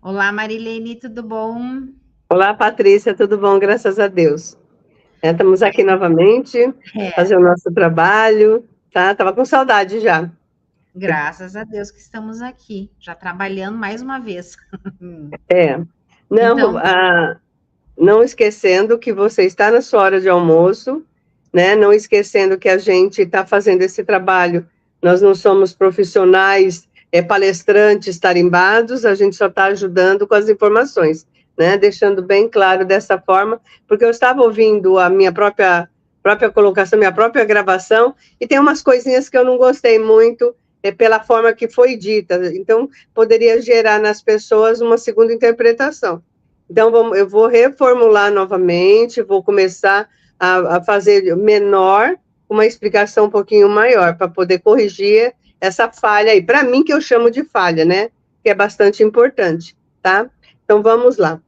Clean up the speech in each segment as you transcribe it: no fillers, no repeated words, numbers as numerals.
Olá, Marilene, tudo bom? Olá, Patrícia, tudo bom? Graças a Deus. Estamos aqui novamente, É, fazer o nosso trabalho, tá? Tava com saudade já. graças a Deus que estamos aqui, já trabalhando mais uma vez. É. Não, Então, não esquecendo que você está na sua hora de almoço, né? Não esquecendo que a gente está fazendo esse trabalho. Nós não somos profissionais, palestrantes tarimbados, a gente só está ajudando com as informações, né? Deixando bem claro dessa forma, porque eu estava ouvindo a minha própria colocação, minha própria gravação, e tem umas coisinhas que eu não gostei muito, pela forma que foi dita. Então, poderia gerar nas pessoas uma segunda interpretação. Então, eu vou reformular novamente, vou começar a fazer menor, uma explicação um pouquinho maior, para poder corrigir essa falha aí. Para mim, que eu chamo de falha, né? Que é bastante importante, tá? Então, vamos lá.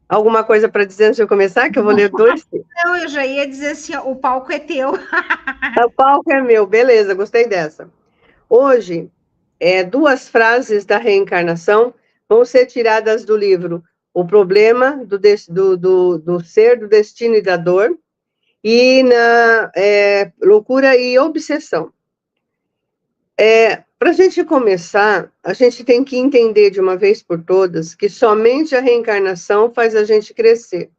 Alguma coisa para dizer antes de eu começar? Que eu vou ler dois. não, eu já ia dizer assim, ó, o palco é teu. O palco é meu, beleza, gostei dessa. Hoje, duas frases da reencarnação vão ser tiradas do livro O Problema do Ser, do Destino e da Dor, e na Loucura e Obsessão. Para a gente começar, a gente tem que entender de uma vez por todas que somente a reencarnação faz a gente crescer.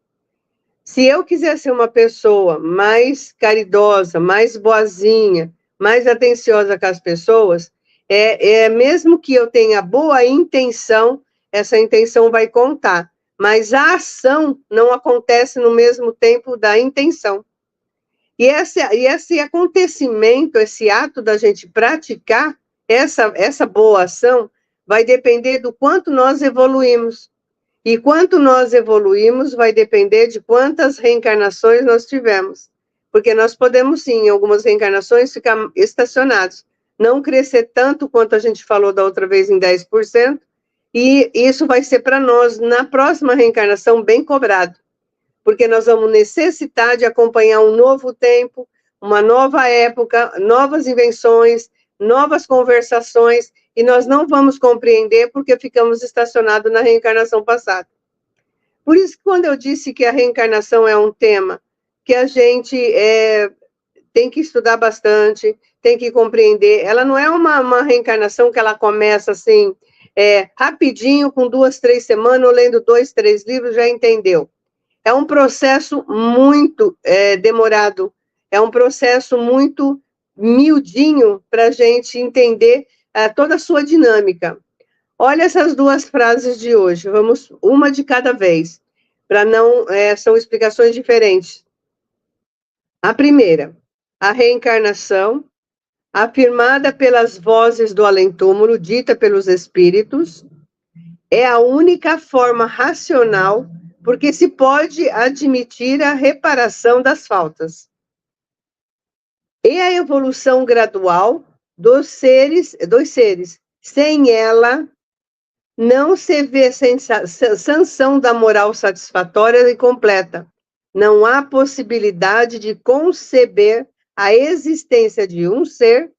Se eu quiser ser uma pessoa mais caridosa, mais boazinha, mais atenciosa com as pessoas, mesmo que eu tenha boa intenção, essa intenção vai contar. Mas a ação não acontece no mesmo tempo da intenção. E esse acontecimento, esse ato da gente praticar essa boa ação, vai depender do quanto nós evoluímos. E quanto nós evoluímos vai depender de quantas reencarnações nós tivemos. Porque nós podemos, sim, em algumas reencarnações, ficar estacionados. Não crescer tanto quanto a gente falou da outra vez em 10%, e isso vai ser para nós, na próxima reencarnação, bem cobrado. Porque nós vamos necessitar de acompanhar um novo tempo, uma nova época, novas invenções, novas conversações, e nós não vamos compreender porque ficamos estacionados na reencarnação passada. Por isso que quando eu disse que a reencarnação é um tema que a gente tem que estudar bastante, tem que compreender, ela não é uma reencarnação que ela começa assim, rapidinho, com 2, 3 semanas, ou lendo 2, 3 livros, já entendeu. É um processo muito demorado, é um processo muito miudinho para a gente entender toda a sua dinâmica. Olha essas duas frases de hoje, vamos uma de cada vez, para não, são explicações diferentes. A primeira, a reencarnação, afirmada pelas vozes do além-túmulo, dita pelos espíritos, é a única forma racional porque se pode admitir a reparação das faltas. E a evolução gradual dos seres. Sem ela, não se vê sanção da moral satisfatória e completa. Não há possibilidade de conceber a existência de um ser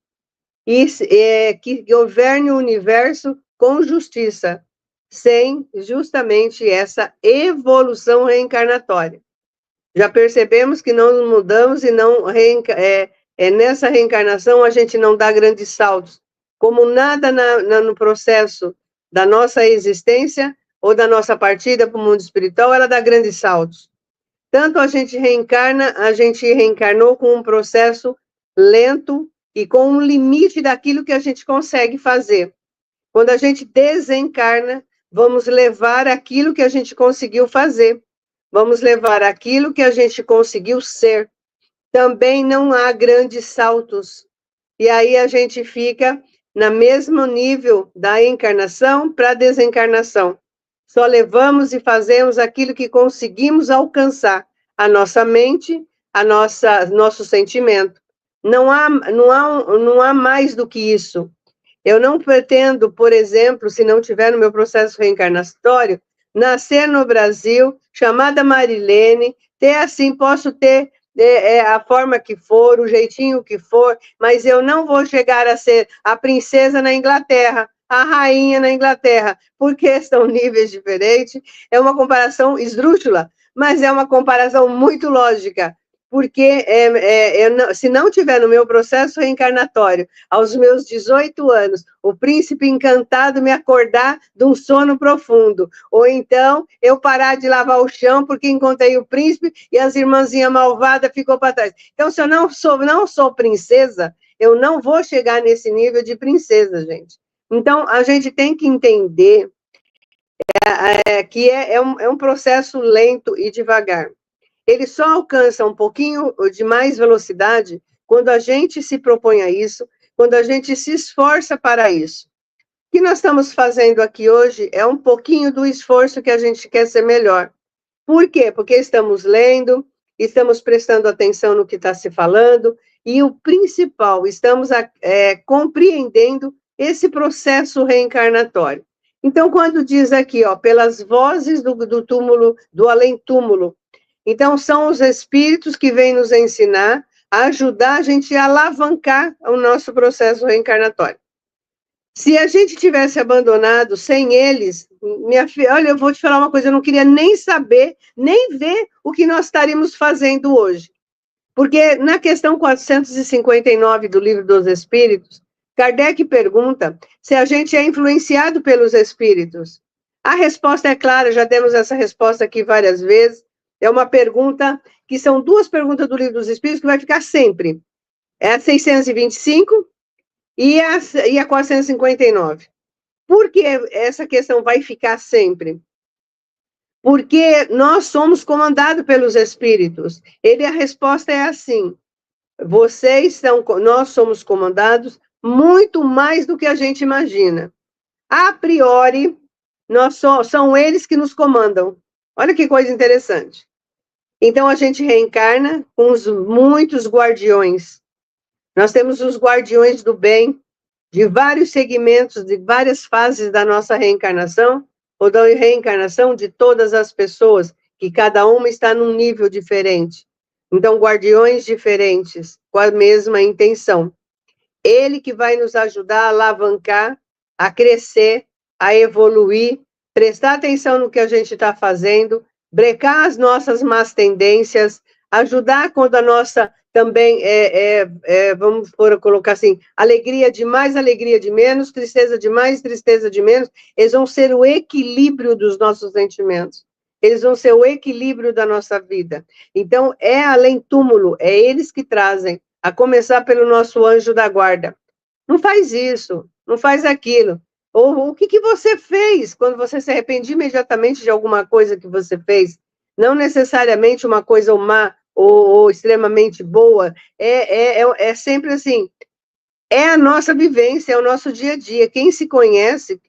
que governe o universo com justiça, sem justamente essa evolução reencarnatória. Já percebemos que não mudamos e não nessa reencarnação a gente não dá grandes saltos, como nada no processo da nossa existência ou da nossa partida para o mundo espiritual, ela dá grandes saltos. Tanto a gente reencarnou com um processo lento e com um limite daquilo que a gente consegue fazer. Quando a gente desencarna, vamos levar aquilo que a gente conseguiu fazer. Vamos levar aquilo que a gente conseguiu ser. Também não há grandes saltos. E aí a gente fica no mesmo nível da encarnação para a desencarnação. Só levamos e fazemos aquilo que conseguimos alcançar. A nossa mente, nosso sentimento. Não há mais do que isso. Eu não pretendo, por exemplo, se não tiver no meu processo reencarnatório, nascer no Brasil, chamada Marilene, ter assim, posso ter a forma que for, o jeitinho que for, mas eu não vou chegar a ser a princesa na Inglaterra, a rainha na Inglaterra, porque são níveis diferentes. É uma comparação esdrúxula, mas é uma comparação muito lógica, porque se não tiver no meu processo reencarnatório, aos meus 18 anos, o príncipe encantado me acordar de um sono profundo, ou então eu parar de lavar o chão porque encontrei o príncipe e as irmãzinhas malvadas ficou para trás. Então, se eu não sou princesa, eu não vou chegar nesse nível de princesa, gente. Então, a gente tem que entender que é um processo lento e devagar. Ele só alcança um pouquinho de mais velocidade quando a gente se propõe a isso, quando a gente se esforça para isso. O que nós estamos fazendo aqui hoje é um pouquinho do esforço que a gente quer ser melhor. Por quê? Porque estamos lendo, estamos prestando atenção no que está se falando, e o principal, estamos compreendendo esse processo reencarnatório. Então, quando diz aqui, ó, pelas vozes do túmulo, do além-túmulo, então são os espíritos que vêm nos ensinar, a ajudar a gente a alavancar o nosso processo reencarnatório. Se a gente tivesse abandonado sem eles, minha filha, olha, eu vou te falar uma coisa, eu não queria nem saber, nem ver o que nós estaríamos fazendo hoje. Porque na questão 459 do Livro dos Espíritos, Kardec pergunta se a gente é influenciado pelos espíritos. A resposta é clara, já demos essa resposta aqui várias vezes. É uma pergunta, que são duas perguntas do Livro dos Espíritos, que vai ficar sempre. É a 625 e a 459. Por que essa questão vai ficar sempre? Porque nós somos comandados pelos espíritos. A resposta é assim: nós somos comandados muito mais do que a gente imagina. A priori, são eles que nos comandam. Olha que coisa interessante. Então, a gente reencarna com muitos guardiões. Nós temos os guardiões do bem, de vários segmentos, de várias fases da nossa reencarnação, ou da reencarnação de todas as pessoas, que cada uma está num nível diferente. Então, guardiões diferentes, com a mesma intenção. Ele que vai nos ajudar a alavancar, a crescer, a evoluir, prestar atenção no que a gente está fazendo, brecar as nossas más tendências, ajudar quando a nossa também vamos colocar assim, alegria de mais, alegria de menos, tristeza de mais, tristeza de menos, eles vão ser o equilíbrio dos nossos sentimentos, eles vão ser o equilíbrio da nossa vida. Então, é além túmulo, é eles que trazem, a começar pelo nosso anjo da guarda. Não faz isso, não faz aquilo. Ou o que você fez quando você se arrepende imediatamente de alguma coisa que você fez? Não necessariamente uma coisa má, ou extremamente boa, é sempre assim, é a nossa vivência, é o nosso dia a dia. Quem se conhece,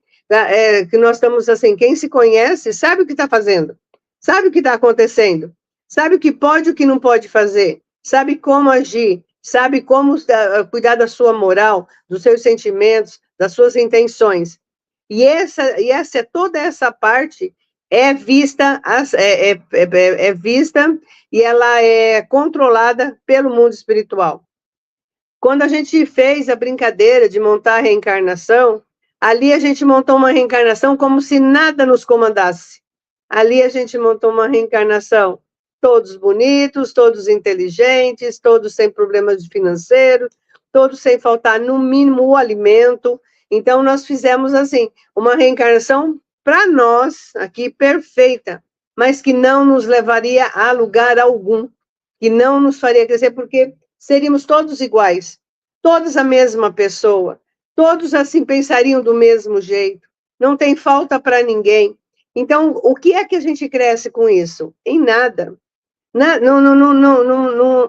que nós estamos assim, quem se conhece sabe o que está fazendo, sabe o que está acontecendo, sabe o que pode e o que não pode fazer, sabe como agir, sabe como cuidar da sua moral, dos seus sentimentos, das suas intenções. E toda essa parte é vista e ela é controlada pelo mundo espiritual. Quando a gente fez a brincadeira de montar a reencarnação, ali a gente montou uma reencarnação como se nada nos comandasse. Ali a gente montou uma reencarnação, todos bonitos, todos inteligentes, todos sem problemas financeiros, todos sem faltar, no mínimo, o alimento. Então, nós fizemos, assim, uma reencarnação para nós, aqui, perfeita, mas que não nos levaria a lugar algum, que não nos faria crescer, porque seríamos todos iguais, todos a mesma pessoa, todos assim pensariam do mesmo jeito, não tem falta para ninguém. Então, o que é que a gente cresce com isso? Em nada.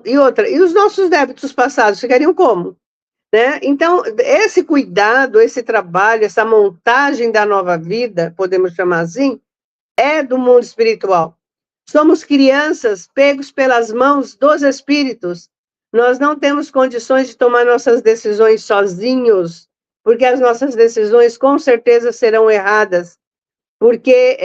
E outra, e os nossos débitos passados ficariam como? Né? Então, esse cuidado, esse trabalho, essa montagem da nova vida, podemos chamar assim, é do mundo espiritual. Somos crianças pegos pelas mãos dos espíritos. Nós não temos condições de tomar nossas decisões sozinhos, porque as nossas decisões com certeza serão erradas. Porque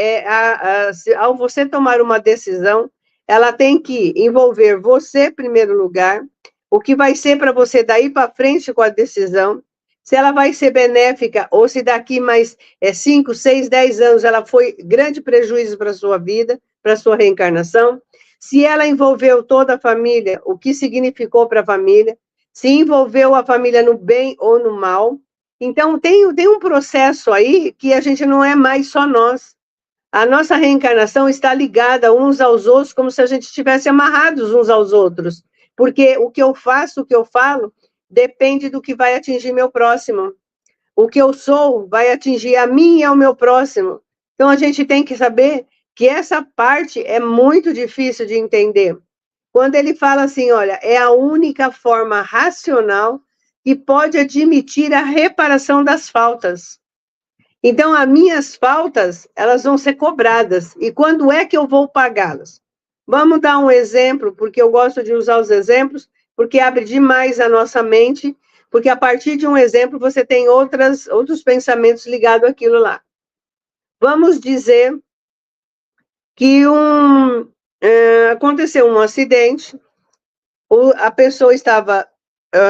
ao você tomar uma decisão, ela tem que envolver você, em primeiro lugar, o que vai ser para você daí para frente com a decisão, se ela vai ser benéfica, ou se daqui mais 5, 6, 10 anos ela foi grande prejuízo para a sua vida, para a sua reencarnação, se ela envolveu toda a família, o que significou para a família, se envolveu a família no bem ou no mal. Então, tem um processo aí que a gente não é mais só nós. A nossa reencarnação está ligada uns aos outros, como se a gente estivesse amarrados uns aos outros. Porque o que eu faço, o que eu falo, depende do que vai atingir meu próximo. O que eu sou vai atingir a mim e ao meu próximo. Então, a gente tem que saber que essa parte é muito difícil de entender. Quando ele fala assim, olha, é a única forma racional que pode admitir a reparação das faltas. Então, as minhas faltas, elas vão ser cobradas. E quando é que eu vou pagá-las? Vamos dar um exemplo, porque eu gosto de usar os exemplos, porque abre demais a nossa mente, porque a partir de um exemplo você tem outros pensamentos ligados àquilo lá. Vamos dizer que aconteceu um acidente, a pessoa estava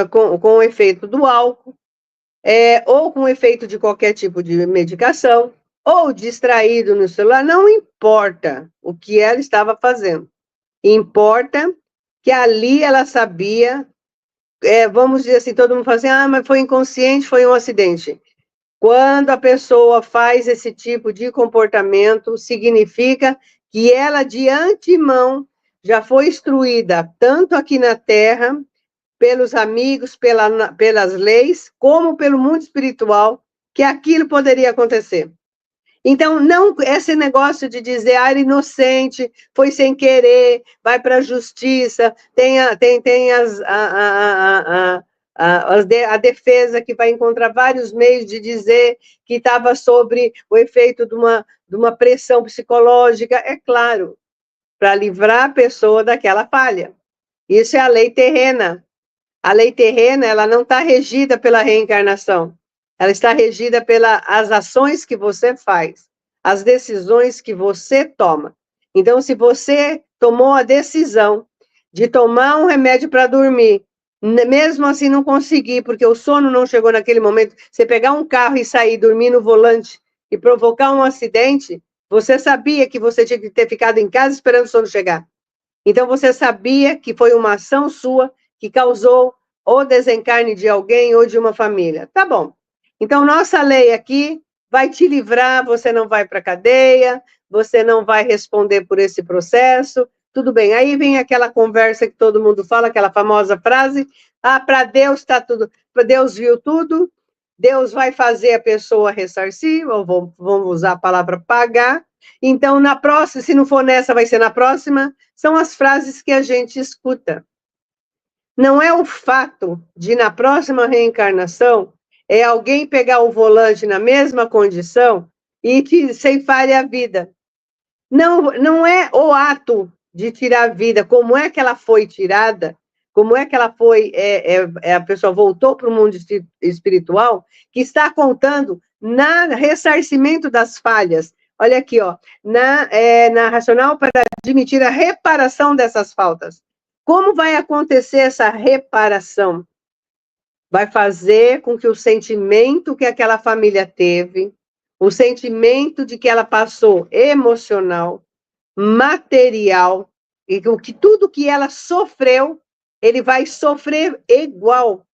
com o efeito do álcool, ou com o efeito de qualquer tipo de medicação, ou distraído no celular, não importa o que ela estava fazendo. Importa que ali ela sabia, vamos dizer assim, todo mundo fala assim, mas foi inconsciente, foi um acidente. Quando a pessoa faz esse tipo de comportamento, significa que ela, de antemão, já foi instruída, tanto aqui na Terra, pelos amigos, pelas leis, como pelo mundo espiritual, que aquilo poderia acontecer. Então, não esse negócio de dizer, era inocente, foi sem querer, vai para a justiça, tem a defesa que vai encontrar vários meios de dizer que estava sobre o efeito de uma pressão psicológica, é claro, para livrar a pessoa daquela falha. Isso é a lei terrena. A lei terrena, ela não está regida pela reencarnação. Ela está regida pelas ações que você faz, as decisões que você toma. Então, se você tomou a decisão de tomar um remédio para dormir, mesmo assim não conseguir, porque o sono não chegou naquele momento, você pegar um carro e sair, dormir no volante e provocar um acidente, você sabia que você tinha que ter ficado em casa esperando o sono chegar. Então, você sabia que foi uma ação sua que causou ou desencarne de alguém ou de uma família. Tá bom. Então, nossa lei aqui vai te livrar, você não vai para a cadeia, você não vai responder por esse processo, tudo bem. Aí vem aquela conversa que todo mundo fala, aquela famosa frase, para Deus está tudo, Deus viu tudo, Deus vai fazer a pessoa ressarcir, ou vamos usar a palavra pagar. Então, na próxima, se não for nessa, vai ser na próxima, são as frases que a gente escuta. Não é o fato de, na próxima reencarnação, alguém pegar o volante na mesma condição e te ceifar a vida. Não é o ato de tirar a vida, como é que ela foi tirada, como é que ela foi, a pessoa voltou para o mundo espiritual, que está contando na ressarcimento das falhas. Olha aqui, ó, na racional para admitir a reparação dessas faltas. Como vai acontecer essa reparação? Vai fazer com que o sentimento que aquela família teve, o sentimento de que ela passou emocional, material, e que tudo que ela sofreu, ele vai sofrer igual.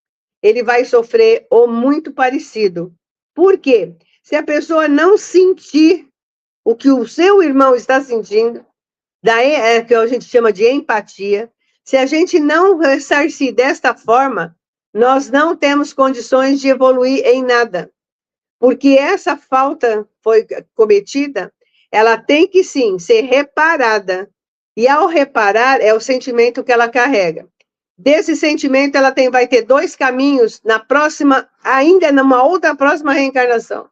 Ele vai sofrer ou muito parecido. Por quê? Se a pessoa não sentir o que o seu irmão está sentindo, que a gente chama de empatia, se a gente não ressarcir desta forma, nós não temos condições de evoluir em nada. Porque essa falta foi cometida, ela tem que sim ser reparada. E ao reparar, é o sentimento que ela carrega. Desse sentimento, ela vai ter dois caminhos na próxima, ainda numa outra próxima reencarnação.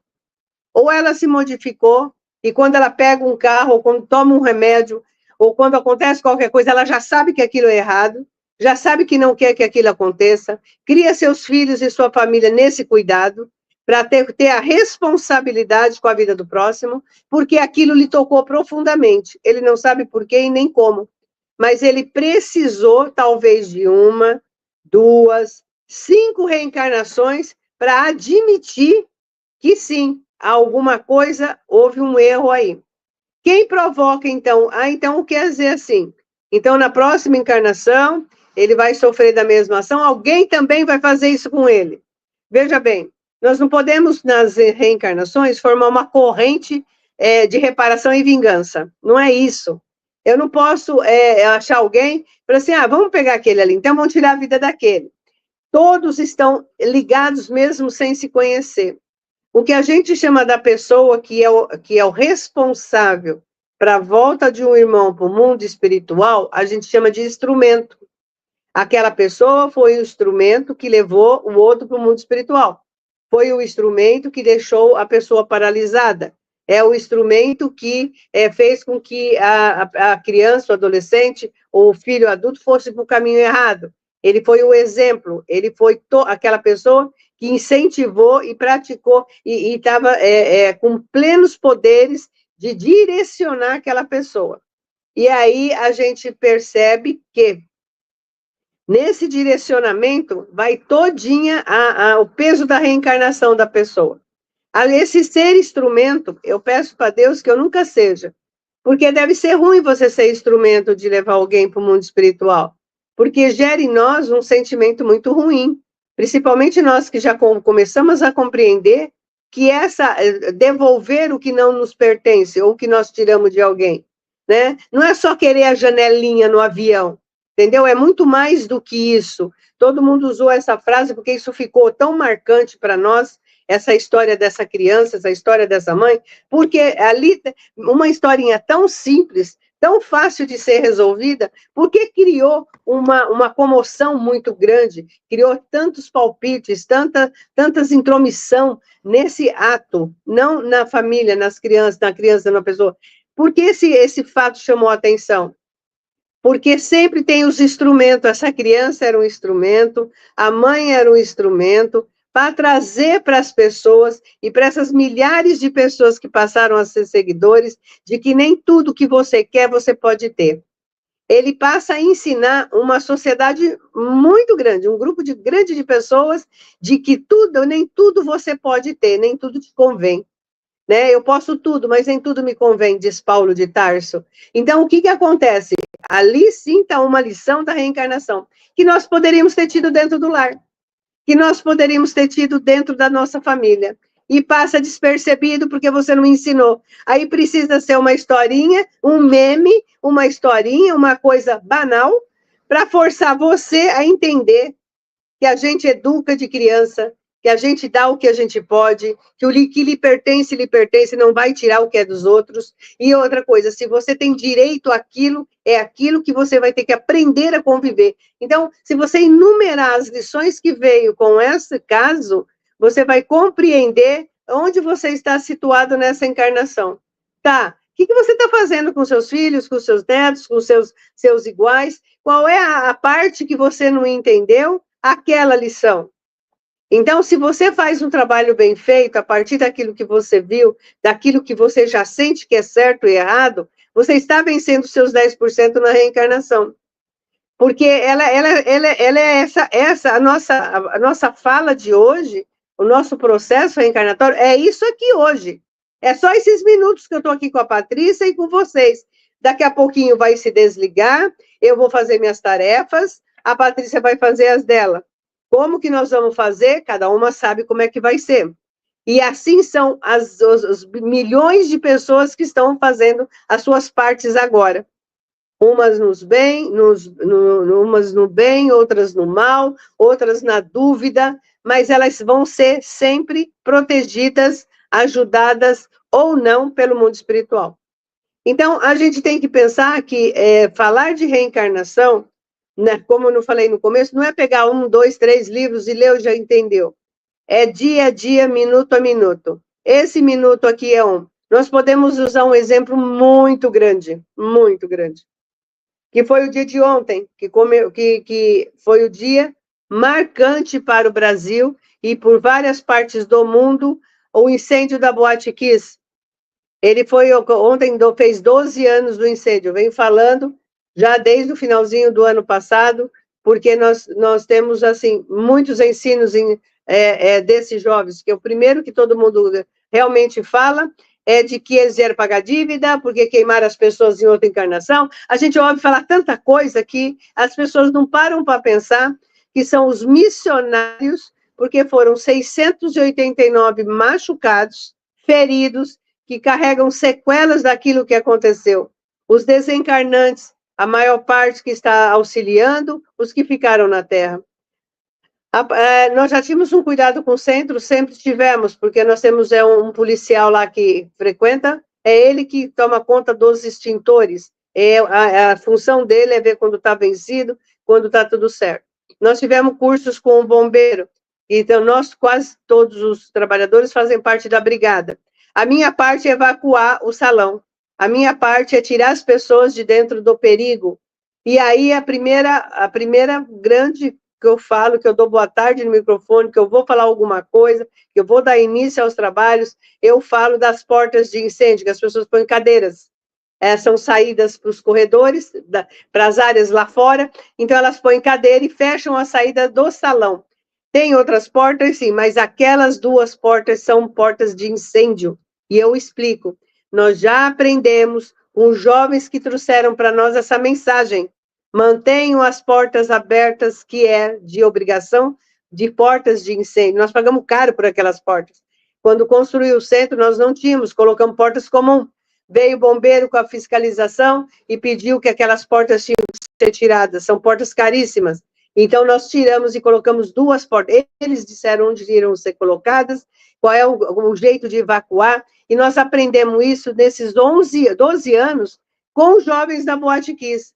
Ou ela se modificou, e quando ela pega um carro, ou quando toma um remédio, ou quando acontece qualquer coisa, ela já sabe que aquilo é errado, já sabe que não quer que aquilo aconteça, cria seus filhos e sua família nesse cuidado, para ter a responsabilidade com a vida do próximo, porque aquilo lhe tocou profundamente. Ele não sabe por quê e nem como, mas ele precisou, talvez, de 1, 2, 5 reencarnações para admitir que sim, alguma coisa, houve um erro aí. Quem provoca, então? Então quer dizer assim, então na próxima encarnação, ele vai sofrer da mesma ação, alguém também vai fazer isso com ele. Veja bem, nós não podemos, nas reencarnações, formar uma corrente de reparação e vingança. Não é isso. Eu não posso achar alguém para assim, vamos pegar aquele ali, então vamos tirar a vida daquele. Todos estão ligados mesmo sem se conhecer. O que a gente chama da pessoa que é o responsável para a volta de um irmão para o mundo espiritual, a gente chama de instrumento. Aquela pessoa foi o instrumento que levou o outro para o mundo espiritual. Foi o instrumento que deixou a pessoa paralisada. É o instrumento que fez com que a criança, o adolescente ou o filho adulto fosse para o caminho errado. Ele foi o exemplo, ele foi aquela pessoa que incentivou e praticou e estava com plenos poderes de direcionar aquela pessoa. E aí a gente percebe que nesse direcionamento vai todinha o peso da reencarnação da pessoa. Esse ser instrumento, eu peço para Deus que eu nunca seja, porque deve ser ruim você ser instrumento de levar alguém para o mundo espiritual, porque gera em nós um sentimento muito ruim, principalmente nós que já começamos a compreender que devolver o que não nos pertence ou que nós tiramos de alguém, né? Não é só querer a janelinha no avião, entendeu? É muito mais do que isso. Todo mundo usou essa frase porque isso ficou tão marcante para nós, essa história dessa criança, essa história dessa mãe, porque ali, uma historinha tão simples, tão fácil de ser resolvida, porque criou uma comoção muito grande, criou tantos palpites, tantas intromissão nesse ato, não na família, nas crianças, na criança, na pessoa. Por que esse fato chamou a atenção? Porque sempre tem os instrumentos, essa criança era um instrumento, a mãe era um instrumento, para trazer para as pessoas e para essas milhares de pessoas que passaram a ser seguidores, de que nem tudo que você quer você pode ter. Ele passa a ensinar uma sociedade muito grande, um grupo grande de pessoas, de que nem tudo você pode ter, nem tudo te convém. Né? Eu posso tudo, mas nem tudo me convém, diz Paulo de Tarso. Então, o que acontece? Ali sim está uma lição da reencarnação, que nós poderíamos ter tido dentro do lar, que nós poderíamos ter tido dentro da nossa família, e passa despercebido porque você não ensinou. Aí precisa ser uma historinha, um meme, uma historinha, uma coisa banal, para forçar você a entender que a gente educa de criança, que a gente dá o que a gente pode, que o que lhe pertence, não vai tirar o que é dos outros. E outra coisa, se você tem direito àquilo, é aquilo que você vai ter que aprender a conviver. Então, se você enumerar as lições que veio com esse caso, você vai compreender onde você está situado nessa encarnação. Tá, o que você está fazendo com seus filhos, com seus netos, com seus iguais? Qual é a parte que você não entendeu? Aquela lição. Então, se você faz um trabalho bem feito, a partir daquilo que você viu, daquilo que você já sente que é certo e errado, você está vencendo seus 10% na reencarnação. Porque ela é a nossa fala de hoje, o nosso processo reencarnatório, é isso aqui hoje. É só esses minutos que eu estou aqui com a Patrícia e com vocês. Daqui a pouquinho vai se desligar, eu vou fazer minhas tarefas, a Patrícia vai fazer as dela. Como que nós vamos fazer? Cada uma sabe como é que vai ser. E assim são os milhões de pessoas que estão fazendo as suas partes agora. Umas umas no bem, outras no mal, outras na dúvida, mas elas vão ser sempre protegidas, ajudadas ou não pelo mundo espiritual. Então, a gente tem que pensar que falar de reencarnação, né, como eu não falei no começo, não é pegar 1, 2, 3 livros e ler, já entendeu. É dia a dia, minuto a minuto. Esse minuto aqui é Nós podemos usar um exemplo muito grande, que foi o dia de ontem, que foi o dia marcante para o Brasil e por várias partes do mundo, o incêndio da Boate Kiss. Ele ontem fez 12 anos do incêndio, venho falando já desde o finalzinho do ano passado, porque nós temos, assim, muitos ensinos desses jovens, que é o primeiro que todo mundo realmente fala, é de que eles vieram pagar dívida, porque queimaram as pessoas em outra encarnação. A gente ouve falar tanta coisa que as pessoas não param para pensar que são os missionários, porque foram 689 machucados, feridos, que carregam sequelas daquilo que aconteceu. Os desencarnantes, a maior parte que está auxiliando, os que ficaram na Terra. Nós já tínhamos um cuidado com o centro, sempre tivemos, porque nós temos um policial lá que frequenta, é ele que toma conta dos extintores. A função dele é ver quando está vencido, quando está tudo certo. Nós tivemos cursos com o bombeiro, então nós, quase todos os trabalhadores, fazem parte da brigada. A minha parte é evacuar o salão. A minha parte é tirar as pessoas de dentro do perigo. E aí a primeira grande que eu falo, que eu dou boa tarde no microfone, que eu vou falar alguma coisa, que eu vou dar início aos trabalhos, eu falo das portas de incêndio, que as pessoas põem cadeiras. São saídas para os corredores, para as áreas lá fora, então elas põem cadeira e fecham a saída do salão. Tem outras portas, sim, mas aquelas 2 portas são portas de incêndio. E eu explico. Nós já aprendemos com os jovens que trouxeram para nós essa mensagem. Mantenham as portas abertas, que é de obrigação, de portas de incêndio. Nós pagamos caro por aquelas portas. Quando construiu o centro, nós não tínhamos, colocamos portas comuns. Veio o bombeiro com a fiscalização e pediu que aquelas portas tinham que ser tiradas. São portas caríssimas. Então, nós tiramos e colocamos 2 portas. Eles disseram onde iriam ser colocadas, qual é o jeito de evacuar. E nós aprendemos isso nesses 12 anos com os jovens da Boate Kiss.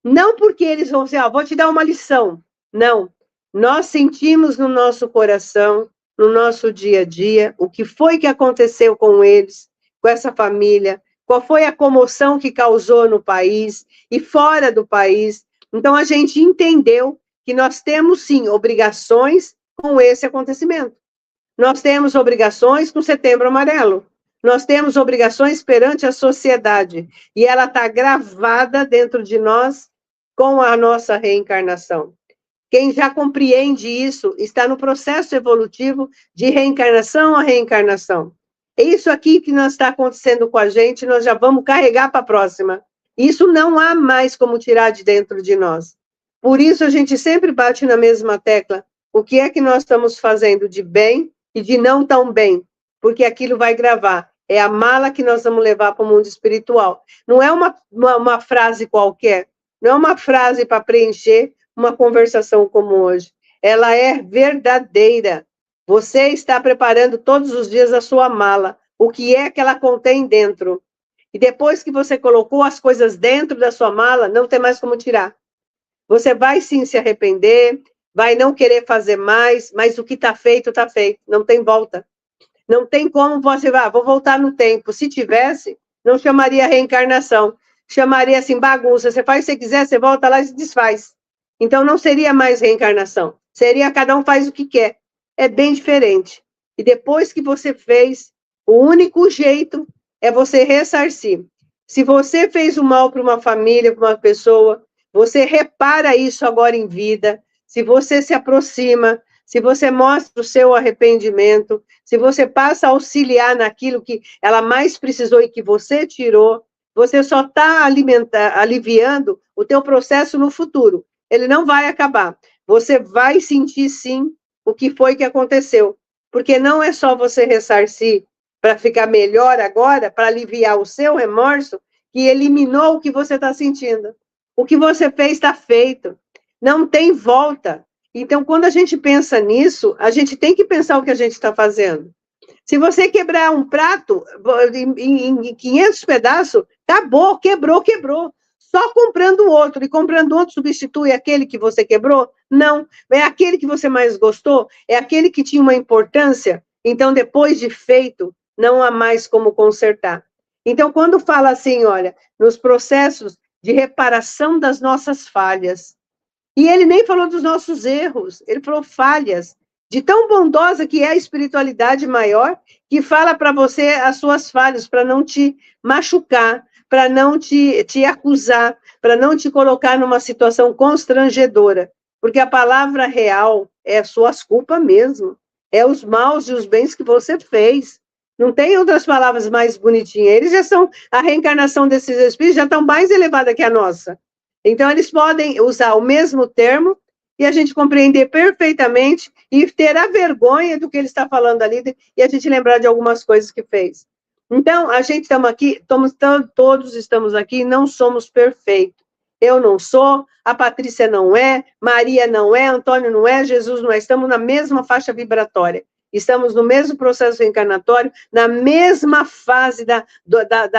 Não porque eles vão dizer, vou te dar uma lição. Não. Nós sentimos no nosso coração, no nosso dia a dia, o que foi que aconteceu com eles, com essa família, qual foi a comoção que causou no país e fora do país. Então, a gente entendeu que nós temos, sim, obrigações com esse acontecimento. Nós temos obrigações com Setembro Amarelo. Nós temos obrigações perante a sociedade. E ela está gravada dentro de nós com a nossa reencarnação. Quem já compreende isso está no processo evolutivo de reencarnação a reencarnação. É isso aqui que não está acontecendo com a gente, nós já vamos carregar para a próxima. Isso não há mais como tirar de dentro de nós. Por isso a gente sempre bate na mesma tecla. O que é que nós estamos fazendo de bem e de não tão bem? Porque aquilo vai gravar. É a mala que nós vamos levar para o mundo espiritual. Não é uma frase qualquer. Não é uma frase para preencher uma conversação como hoje. Ela é verdadeira. Você está preparando todos os dias a sua mala. O que é que ela contém dentro? E depois que você colocou as coisas dentro da sua mala, não tem mais como tirar. Você vai sim se arrepender, vai não querer fazer mais, mas o que está feito, não tem volta. Não tem como você, vou voltar no tempo. Se tivesse, não chamaria reencarnação, chamaria assim bagunça. Você faz o que você quiser, você volta lá e se desfaz. Então não seria mais reencarnação, seria cada um faz o que quer. É bem diferente. E depois que você fez, o único jeito é você ressarcir. Se você fez o mal para uma família, para uma pessoa, você repara isso agora em vida. Se você se aproxima, se você mostra o seu arrependimento, se você passa a auxiliar naquilo que ela mais precisou e que você tirou, você só está aliviando o teu processo no futuro. Ele não vai acabar. Você vai sentir, sim, o que foi que aconteceu. Porque não é só você ressarcir para ficar melhor agora, para aliviar o seu remorso, que eliminou o que você está sentindo. O que você fez está feito. Não tem volta. Então, quando a gente pensa nisso, a gente tem que pensar o que a gente está fazendo. Se você quebrar um prato em 500 pedaços, acabou, quebrou. Só comprando outro, e comprando outro substitui aquele que você quebrou? Não, é aquele que você mais gostou, é aquele que tinha uma importância, então depois de feito, não há mais como consertar. Então, quando fala assim, olha, nos processos de reparação das nossas falhas, e ele nem falou dos nossos erros, ele falou falhas, de tão bondosa que é a espiritualidade maior, que fala para você as suas falhas, para não te machucar, para não te acusar, para não te colocar numa situação constrangedora, porque a palavra real é suas culpas mesmo. É os maus e os bens que você fez. Não tem outras palavras mais bonitinhas. Eles já são, a reencarnação desses espíritos já estão mais elevada que a nossa. Então, eles podem usar o mesmo termo e a gente compreender perfeitamente e ter a vergonha do que ele está falando ali e a gente lembrar de algumas coisas que fez. Então, a gente estamos aqui, todos estamos aqui, não somos perfeitos. Eu não sou, a Patrícia não é, Maria não é, Antônio não é, Jesus não é. Estamos na mesma faixa vibratória. Estamos no mesmo processo reencarnatório, na mesma fase da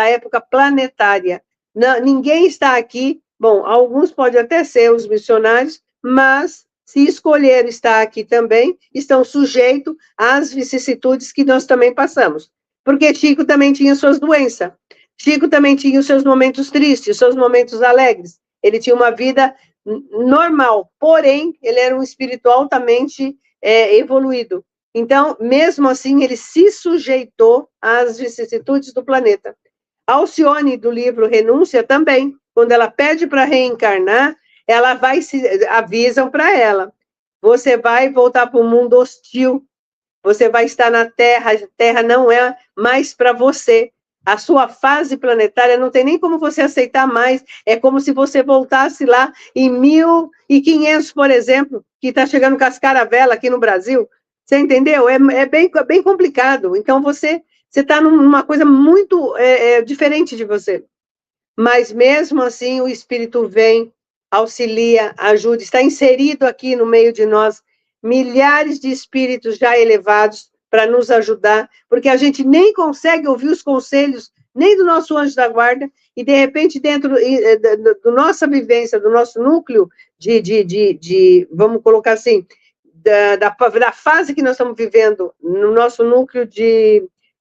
época planetária. Não, ninguém está aqui, bom, alguns podem até ser os missionários, mas se escolher estar aqui também, estão sujeitos às vicissitudes que nós também passamos. Porque Chico também tinha suas doenças. Chico também tinha os seus momentos tristes, os seus momentos alegres. Ele tinha uma vida normal, porém, ele era um espírito altamente evoluído. Então, mesmo assim, ele se sujeitou às vicissitudes do planeta. Alcione, do livro Renúncia, também, quando ela pede para reencarnar, ela vai avisam para ela, você vai voltar para o mundo hostil, você vai estar na Terra, a Terra não é mais para você. A sua fase planetária não tem nem como você aceitar mais. É como se você voltasse lá em 1500, por exemplo, que está chegando com as caravelas aqui no Brasil. Você entendeu? É bem complicado. Então, você está numa coisa muito diferente de você. Mas, mesmo assim, o Espírito vem, auxilia, ajuda. Está inserido aqui no meio de nós milhares de espíritos já elevados para nos ajudar, porque a gente nem consegue ouvir os conselhos nem do nosso anjo da guarda, e de repente dentro da nossa vivência, do nosso núcleo vamos colocar assim, da fase que nós estamos vivendo, no nosso núcleo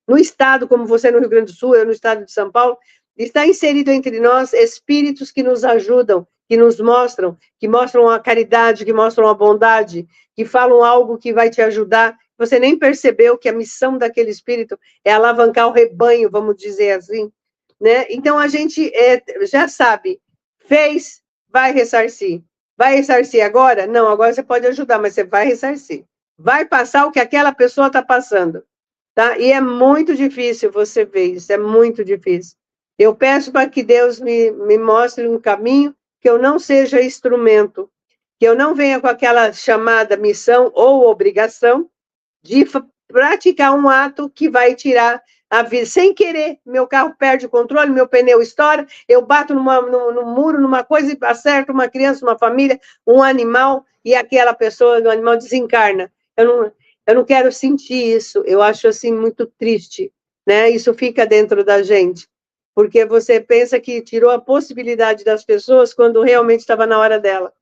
no estado, como você no Rio Grande do Sul, eu no estado de São Paulo, está inserido entre nós espíritos que nos ajudam, que nos mostram, que mostram a caridade, que mostram a bondade, que falam algo que vai te ajudar. Você nem percebeu que a missão daquele espírito é alavancar o rebanho, vamos dizer assim, né? Então, a gente já sabe, fez, vai ressarcir. Vai ressarcir agora? Não, agora você pode ajudar, mas você vai ressarcir. Vai passar o que aquela pessoa está passando, tá? E é muito difícil você ver isso, é muito difícil. Eu peço para que Deus me mostre um caminho, que eu não seja instrumento, que eu não venha com aquela chamada missão ou obrigação de praticar um ato que vai tirar a vida. Sem querer, meu carro perde o controle, meu pneu estoura, eu bato no muro, numa coisa, e acerto uma criança, uma família, um animal, e aquela pessoa, o animal desencarna. Eu não quero sentir isso, eu acho assim muito triste, né? Isso fica dentro da gente, porque você pensa que tirou a possibilidade das pessoas quando realmente estava na hora dela,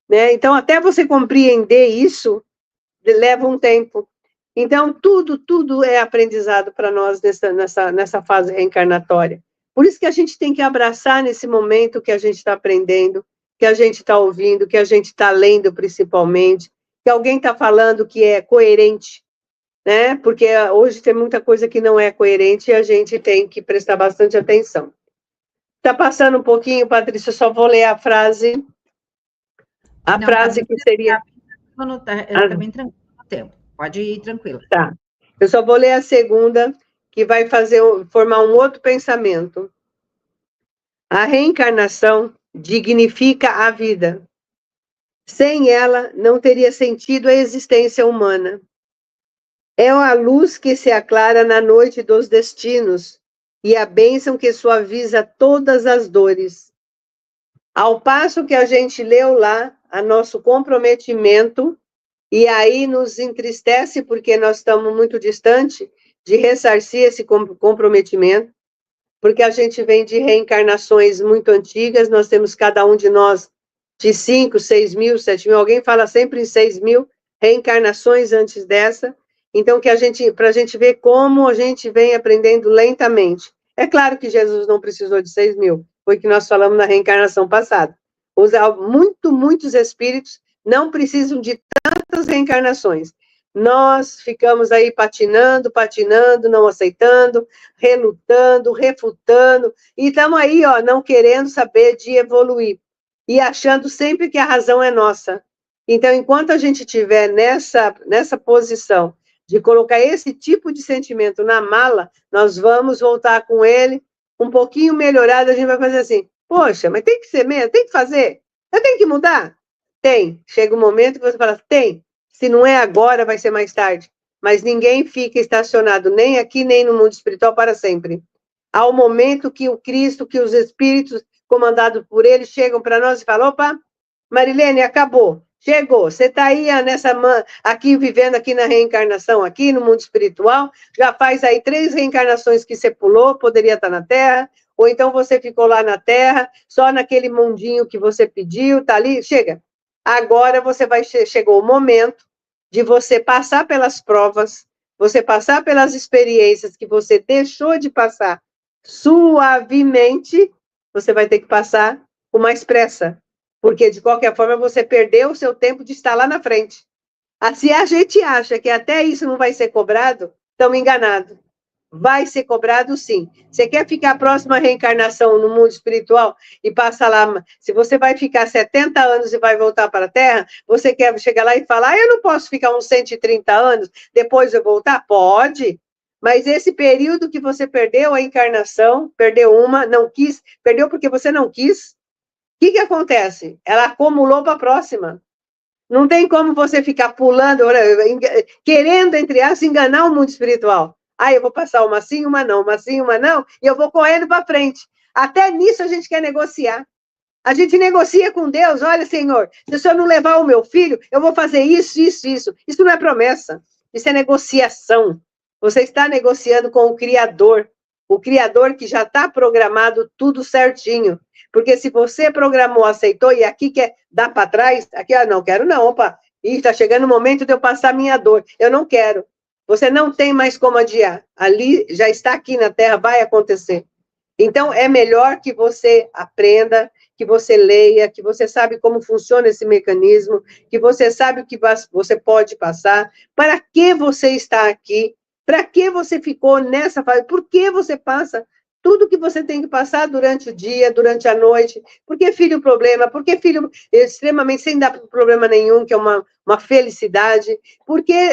né? Então, até você compreender isso, leva um tempo. Então, tudo é aprendizado para nós nessa fase reencarnatória. Por isso que a gente tem que abraçar nesse momento que a gente está aprendendo, que a gente está ouvindo, que a gente está lendo, principalmente, que alguém está falando que é coerente, né? Porque hoje tem muita coisa que não é coerente e a gente tem que prestar bastante atenção. Está passando um pouquinho, Patrícia, eu só vou ler a frase. A frase que seria... Está bem tranquilo no tempo. Pode ir tranquila. Tá. Eu só vou ler a segunda, que vai formar um outro pensamento. A reencarnação dignifica a vida. Sem ela, não teria sentido a existência humana. É a luz que se aclara na noite dos destinos e a bênção que suaviza todas as dores. Ao passo que a gente leu lá, a nosso comprometimento, e aí nos entristece porque nós estamos muito distante de ressarcir esse comprometimento, porque a gente vem de reencarnações muito antigas, nós temos cada um de nós de 5, 6 mil, 7 mil, alguém fala sempre em 6 mil reencarnações antes dessa, então para a gente ver como a gente vem aprendendo lentamente. É claro que Jesus não precisou de 6 mil, foi o que nós falamos na reencarnação passada. Muitos espíritos não precisam de tantas reencarnações. Nós ficamos aí patinando, não aceitando, relutando, refutando, e estamos aí, ó, não querendo saber de evoluir, e achando sempre que a razão é nossa. Então, enquanto a gente estiver nessa posição, de colocar esse tipo de sentimento na mala, nós vamos voltar com ele um pouquinho melhorado, a gente vai fazer assim, poxa, mas tem que ser mesmo, tem que fazer, eu tenho que mudar? Tem. Chega um momento que você fala, tem. Se não é agora, vai ser mais tarde. Mas ninguém fica estacionado, nem aqui, nem no mundo espiritual, para sempre. Há um momento que o Cristo, que os espíritos comandados por ele chegam para nós e falam, opa, Marilene, acabou. Chegou, você está aí aqui vivendo aqui na reencarnação, aqui no mundo espiritual, já faz aí 3 reencarnações que você pulou, poderia estar na Terra, ou então você ficou lá na Terra, só naquele mundinho que você pediu, tá ali, chega. Agora chegou o momento de você passar pelas provas, você passar pelas experiências que você deixou de passar suavemente, você vai ter que passar com mais pressa, porque de qualquer forma você perdeu o seu tempo de estar lá na frente. Se a gente acha que até isso não vai ser cobrado, estamos enganados. Vai ser cobrado, sim. Você quer ficar a próxima reencarnação no mundo espiritual e passa lá, se você vai ficar 70 anos e vai voltar para a Terra, você quer chegar lá e falar, eu não posso ficar uns 130 anos, depois eu voltar? Pode, mas esse período que você perdeu a encarnação, perdeu uma, não quis, perdeu porque você não quis, o que acontece? Ela acumulou para a próxima. Não tem como você ficar pulando, querendo, entre aspas, enganar o mundo espiritual. Eu vou passar uma sim, uma não, e eu vou correndo para frente. Até nisso a gente quer negociar. A gente negocia com Deus, olha, Senhor, se o Senhor não levar o meu filho, eu vou fazer isso, isso, isso. Isso não é promessa, isso é negociação. Você está negociando com o Criador que já está programado tudo certinho. Porque se você programou, aceitou, e aqui quer dar para trás, aqui, não quero não, opa, está chegando o momento de eu passar minha dor, eu não quero. Você não tem mais como adiar. Ali, já está aqui na Terra, vai acontecer. Então, é melhor que você aprenda, que você leia, que você sabe como funciona esse mecanismo, que você sabe o que você pode passar, para que você está aqui, para que você ficou nessa fase, por que você passa tudo que você tem que passar durante o dia, durante a noite, porque filho problema, porque filho extremamente sem dar problema nenhum, que é uma felicidade, porque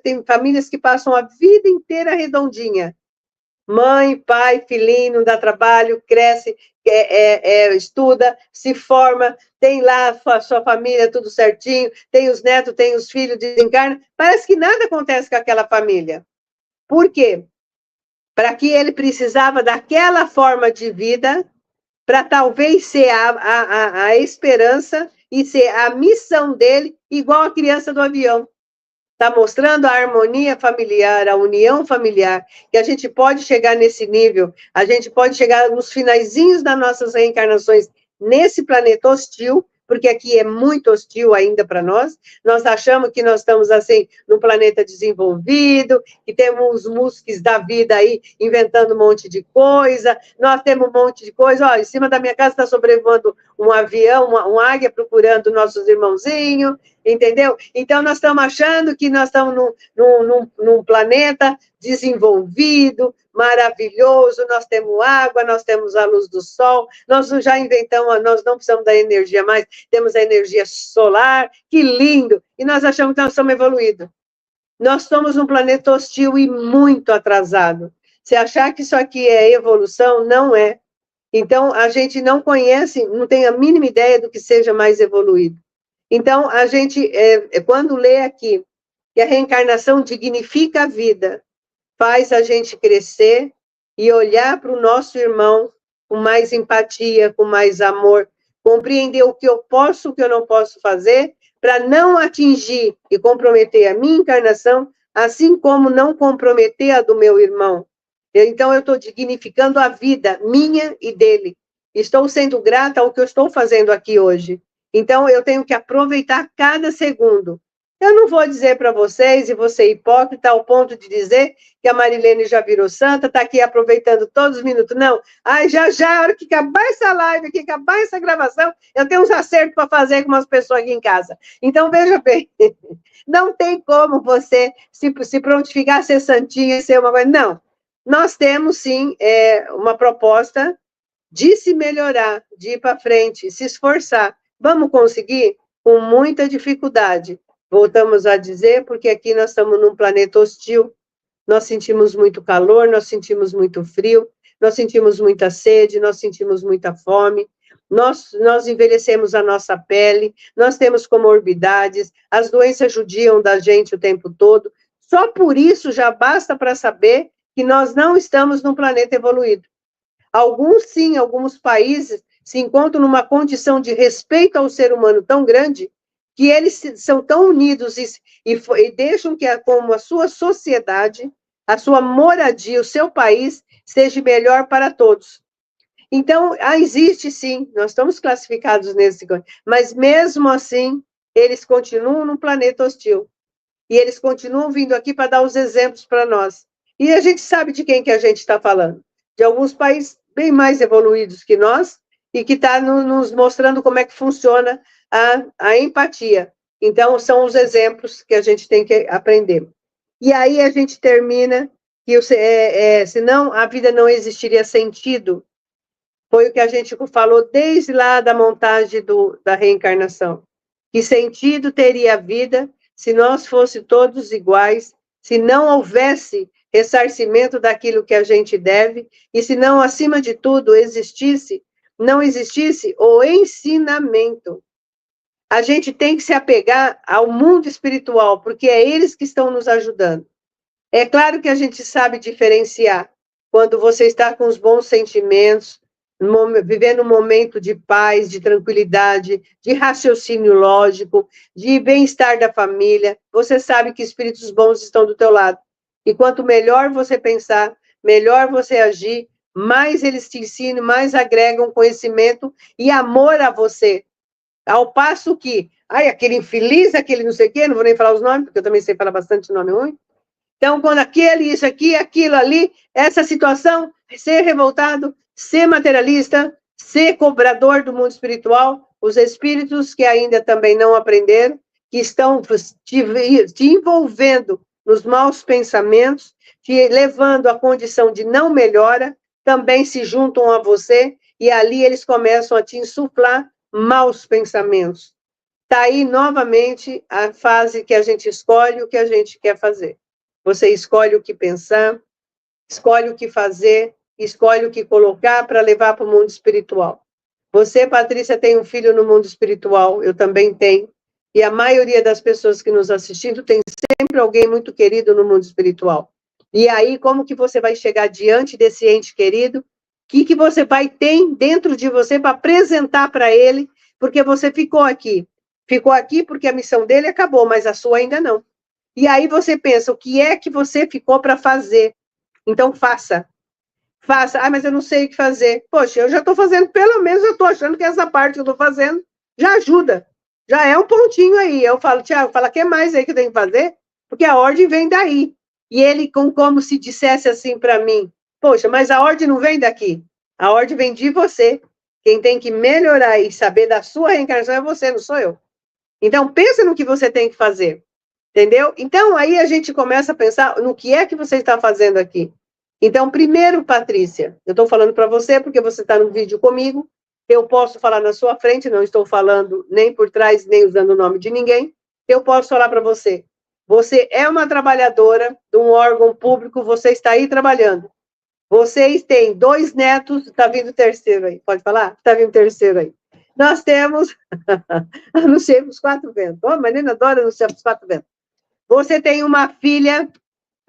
tem famílias que passam a vida inteira redondinha, mãe, pai, filhinho, não dá trabalho, cresce, estuda, se forma, tem lá a sua família tudo certinho, tem os netos, tem os filhos, desencarna, parece que nada acontece com aquela família. Por quê? Para que ele precisava daquela forma de vida, para talvez ser a esperança e ser a missão dele, igual a criança do avião. Está mostrando a harmonia familiar, a união familiar, que a gente pode chegar nesse nível, a gente pode chegar nos finaizinhos das nossas reencarnações nesse planeta hostil, porque aqui é muito hostil ainda para nós. Nós achamos que nós estamos, assim, num planeta desenvolvido, que temos os músculos da vida aí inventando um monte de coisa, nós temos um monte de coisa. Ó, em cima da minha casa está sobrevoando um avião, uma águia procurando nossos irmãozinhos, entendeu? Então, nós estamos achando que nós estamos num planeta desenvolvido, maravilhoso, nós temos água, nós temos a luz do sol, nós já inventamos, nós não precisamos da energia mais, temos a energia solar, que lindo! E nós achamos que nós somos evoluídos. Nós somos um planeta hostil e muito atrasado. Se achar que isso aqui é evolução, não é. Então, a gente não conhece, não tem a mínima ideia do que seja mais evoluído. Então, a gente, quando lê aqui que a reencarnação dignifica a vida, faz a gente crescer e olhar para o nosso irmão com mais empatia, com mais amor, compreender o que eu posso, o que eu não posso fazer, para não atingir e comprometer a minha encarnação, assim como não comprometer a do meu irmão. Então, eu estou dignificando a vida minha e dele. Estou sendo grata ao que eu estou fazendo aqui hoje. Então, eu tenho que aproveitar cada segundo. Eu não vou dizer para vocês, e vou ser hipócrita ao ponto de dizer que a Marilene já virou santa, está aqui aproveitando todos os minutos. Não, já, a hora que acabar essa live, que acabar essa gravação, eu tenho uns acertos para fazer com umas pessoas aqui em casa. Então, veja bem, não tem como você se prontificar a ser santinha e ser uma coisa. Não, nós temos, sim, uma proposta de se melhorar, de ir para frente, se esforçar. Vamos conseguir? Com muita dificuldade. Voltamos a dizer, porque aqui nós estamos num planeta hostil, nós sentimos muito calor, nós sentimos muito frio, nós sentimos muita sede, nós sentimos muita fome, nós envelhecemos a nossa pele, nós temos comorbidades, as doenças judiam da gente o tempo todo. Só por isso já basta para saber que nós não estamos num planeta evoluído. Alguns, sim, alguns países se encontram numa condição de respeito ao ser humano tão grande que eles são tão unidos e deixam que, como a sua sociedade, a sua moradia, o seu país, seja melhor para todos. Então, existe sim, nós estamos classificados nesse, mas mesmo assim, eles continuam num planeta hostil. E eles continuam vindo aqui para dar os exemplos para nós. E a gente sabe de quem que a gente está falando. De alguns países bem mais evoluídos que nós, e que está nos mostrando como é que funciona a empatia. Então, são os exemplos que a gente tem que aprender. E aí a gente termina, que senão a vida não existiria sentido. Foi o que a gente falou desde lá da montagem da reencarnação. Que sentido teria a vida se nós fôssemos todos iguais, se não houvesse ressarcimento daquilo que a gente deve, e se não, acima de tudo, não existisse o ensinamento. A gente tem que se apegar ao mundo espiritual, porque é eles que estão nos ajudando. É claro que a gente sabe diferenciar quando você está com os bons sentimentos, vivendo um momento de paz, de tranquilidade, de raciocínio lógico, de bem-estar da família, você sabe que espíritos bons estão do teu lado. E quanto melhor você pensar, melhor você agir, mais eles te ensinam, mais agregam conhecimento e amor a você. Ao passo que, aquele infeliz, aquele não sei o quê, não vou nem falar os nomes, porque eu também sei falar bastante nome ruim. Então, quando aquele, isso aqui, aquilo ali, essa situação, ser revoltado, ser materialista, ser cobrador do mundo espiritual, os espíritos que ainda também não aprenderam, que estão te envolvendo nos maus pensamentos, te levando à condição de não melhora, também se juntam a você, e ali eles começam a te insuflar maus pensamentos. Está aí, novamente, a fase que a gente escolhe o que a gente quer fazer. Você escolhe o que pensar, escolhe o que fazer, escolhe o que colocar para levar para o mundo espiritual. Você, Patrícia, tem um filho no mundo espiritual, eu também tenho, e a maioria das pessoas que nos assistindo tem sempre alguém muito querido no mundo espiritual. E aí, como que você vai chegar diante desse ente querido? O que você vai ter dentro de você para apresentar para ele? Porque você ficou aqui. Ficou aqui porque a missão dele acabou, mas a sua ainda não. E aí você pensa, o que é que você ficou para fazer? Então, faça. Faça. Mas eu não sei o que fazer. Poxa, eu já estou fazendo, pelo menos eu estou achando que essa parte que eu estou fazendo já ajuda. Já é um pontinho aí. Eu falo, Tiago, fala, o que mais aí que eu tenho que fazer? Porque a ordem vem daí. E ele, como se dissesse assim para mim, poxa, mas a ordem não vem daqui. A ordem vem de você. Quem tem que melhorar e saber da sua reencarnação é você, não sou eu. Então, pensa no que você tem que fazer. Entendeu? Então, aí a gente começa a pensar no que é que você está fazendo aqui. Então, primeiro, Patrícia, eu estou falando para você porque você está no vídeo comigo, eu posso falar na sua frente, não estou falando nem por trás, nem usando o nome de ninguém, eu posso falar para você. Você é uma trabalhadora de um órgão público, você está aí trabalhando. Vocês têm 2 netos, está vindo o terceiro aí, pode falar? Está vindo o terceiro aí. Nós temos, anunciamos 4 ventos. Oh, a Marina adora anunciar os 4 ventos. Você tem uma filha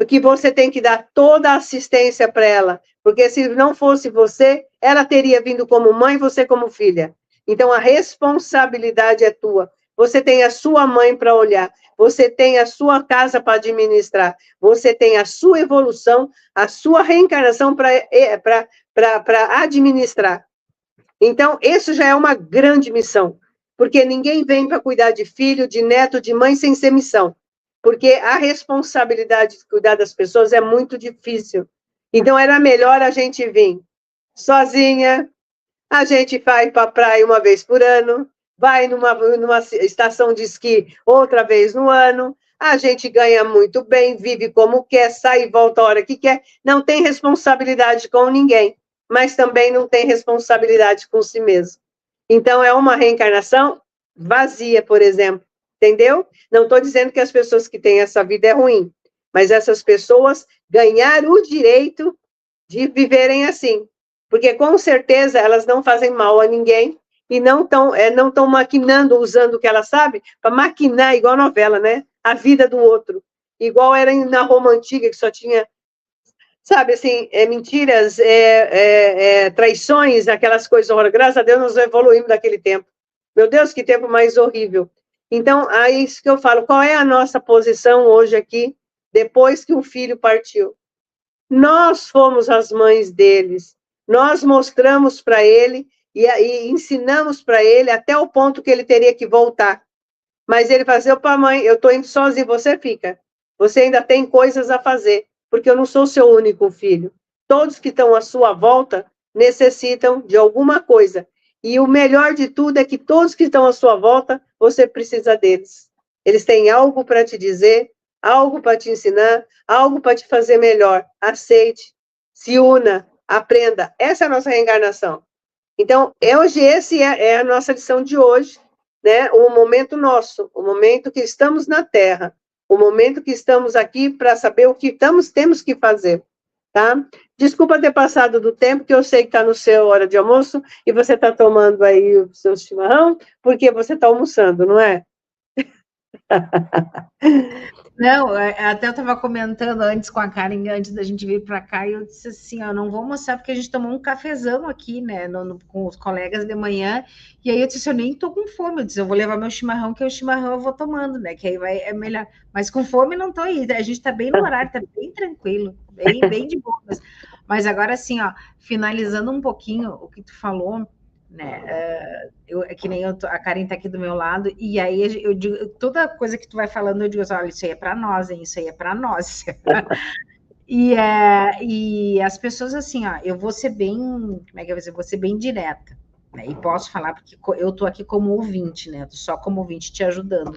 que você tem que dar toda a assistência para ela, porque se não fosse você, ela teria vindo como mãe, você como filha. Então, a responsabilidade é tua. Você tem a sua mãe para olhar, você tem a sua casa para administrar, você tem a sua evolução, a sua reencarnação para administrar. Então, isso já é uma grande missão, porque ninguém vem para cuidar de filho, de neto, de mãe sem ser missão. Porque a responsabilidade de cuidar das pessoas é muito difícil. Então, era melhor a gente vir sozinha, a gente vai para a praia uma vez por ano, vai numa estação de esqui outra vez no ano, a gente ganha muito bem, vive como quer, sai e volta a hora que quer, não tem responsabilidade com ninguém, mas também não tem responsabilidade com si mesmo. Então, é uma reencarnação vazia, por exemplo. entendeu? Não estou dizendo que as pessoas que têm essa vida é ruim, mas essas pessoas ganharam o direito de viverem assim, porque com certeza elas não fazem mal a ninguém e não tão maquinando, usando o que elas sabem, para maquinar, igual novela, né? A vida do outro. Igual era na Roma Antiga, que só tinha, sabe, assim, mentiras, traições, aquelas coisas horrorosas. Graças a Deus nós evoluímos daquele tempo. Meu Deus, que tempo mais horrível. Então, é isso que eu falo. Qual é a nossa posição hoje aqui, depois que o filho partiu? Nós fomos as mães deles. Nós mostramos para ele e ensinamos para ele até o ponto que ele teria que voltar. Mas ele fazia, opa, mãe, eu estou indo sozinho, você fica. Você ainda tem coisas a fazer, porque eu não sou seu único filho. Todos que estão à sua volta necessitam de alguma coisa. E o melhor de tudo é que todos que estão à sua volta, você precisa deles. Eles têm algo para te dizer, algo para te ensinar, algo para te fazer melhor. Aceite, se una, aprenda. Essa é a nossa reencarnação. Então, hoje, esse é a nossa lição de hoje, né? O momento nosso, o momento que estamos na Terra, o momento que estamos aqui para saber o que temos que fazer, tá? Desculpa ter passado do tempo, que eu sei que está no seu hora de almoço, e você está tomando aí o seu chimarrão, porque você está almoçando, não é? Não, até eu estava comentando antes com a Karen, antes da gente vir para cá, e eu disse assim, ó, não vou almoçar porque a gente tomou um cafezão aqui, né, com os colegas de manhã, e aí eu disse, eu nem tô com fome, eu disse, eu vou levar meu chimarrão, que o chimarrão eu vou tomando, né, que aí é melhor, mas com fome não tô aí, a gente tá bem no horário, tá bem tranquilo, bem de boa, mas agora assim, ó, finalizando um pouquinho o que tu falou, né, que nem a Karen tá aqui do meu lado, e aí eu digo, toda coisa que tu vai falando, eu digo assim, olha, isso aí é para nós, hein, isso aí é para nós. E as pessoas assim, ó, eu vou ser bem, como é que eu vou dizer, vou ser bem direta, né, e posso falar porque eu tô aqui como ouvinte, né, tô só como ouvinte te ajudando.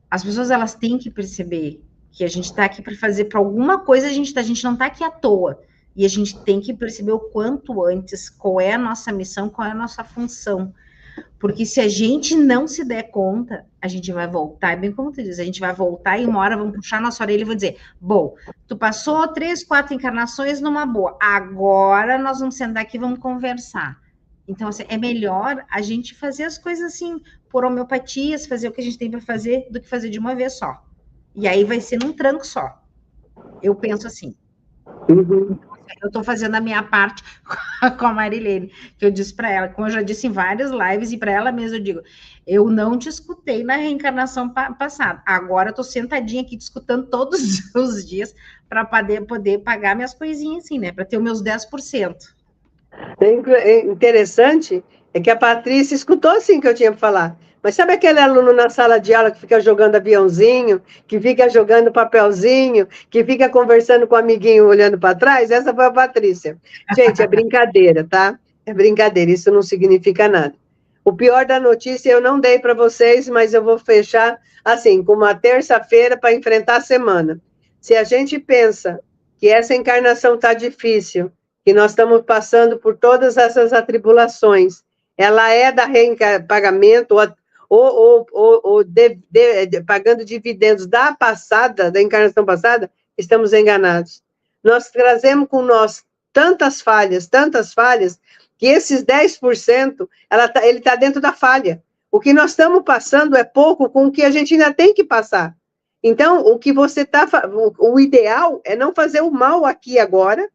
As pessoas, elas têm que perceber que a gente tá aqui para fazer, para alguma coisa, a gente não tá aqui à toa. E a gente tem que perceber o quanto antes qual é a nossa missão, qual é a nossa função. Porque se a gente não se der conta, a gente vai voltar, é bem como tu diz, a gente vai voltar e uma hora vão puxar nossa orelha e vão dizer, bom, tu passou 3, 4 encarnações numa boa, agora nós vamos sentar aqui e vamos conversar. Então, assim, é melhor a gente fazer as coisas assim, por homeopatias, fazer o que a gente tem para fazer, do que fazer de uma vez só. E aí vai ser num tranco só. Eu penso assim. Uhum. Eu estou fazendo a minha parte com a Marilene, que eu disse para ela, como eu já disse em várias lives, e para ela mesma eu digo, eu não te escutei na reencarnação passada, agora eu estou sentadinha aqui te escutando todos os dias para poder pagar minhas coisinhas assim, né, para ter os meus 10%. Interessante é que a Patrícia escutou assim que eu tinha para falar. Mas sabe aquele aluno na sala de aula que fica jogando aviãozinho, que fica jogando papelzinho, que fica conversando com o amiguinho olhando para trás? Essa foi a Patrícia. Gente, é brincadeira, tá? É brincadeira, isso não significa nada. O pior da notícia eu não dei para vocês, mas eu vou fechar assim, com uma terça-feira para enfrentar a semana. Se a gente pensa que essa encarnação está difícil, que nós estamos passando por todas essas atribulações, ela é da pagamento pagando dividendos da encarnação passada, estamos enganados. Nós trazemos com nós tantas falhas, que esses 10%, ele está dentro da falha. O que nós estamos passando é pouco com o que a gente ainda tem que passar. Então, o ideal é não fazer o mal aqui agora,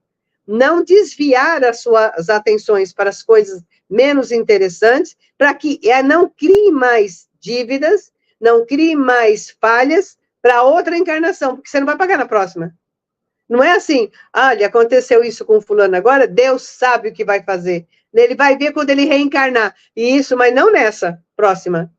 não desviar as suas atenções para as coisas menos interessantes, para que não crie mais dívidas, não crie mais falhas para outra encarnação, porque você não vai pagar na próxima. Não é assim, olha, aconteceu isso com fulano agora, Deus sabe o que vai fazer. Ele vai ver quando ele reencarnar. E isso, mas não nessa próxima.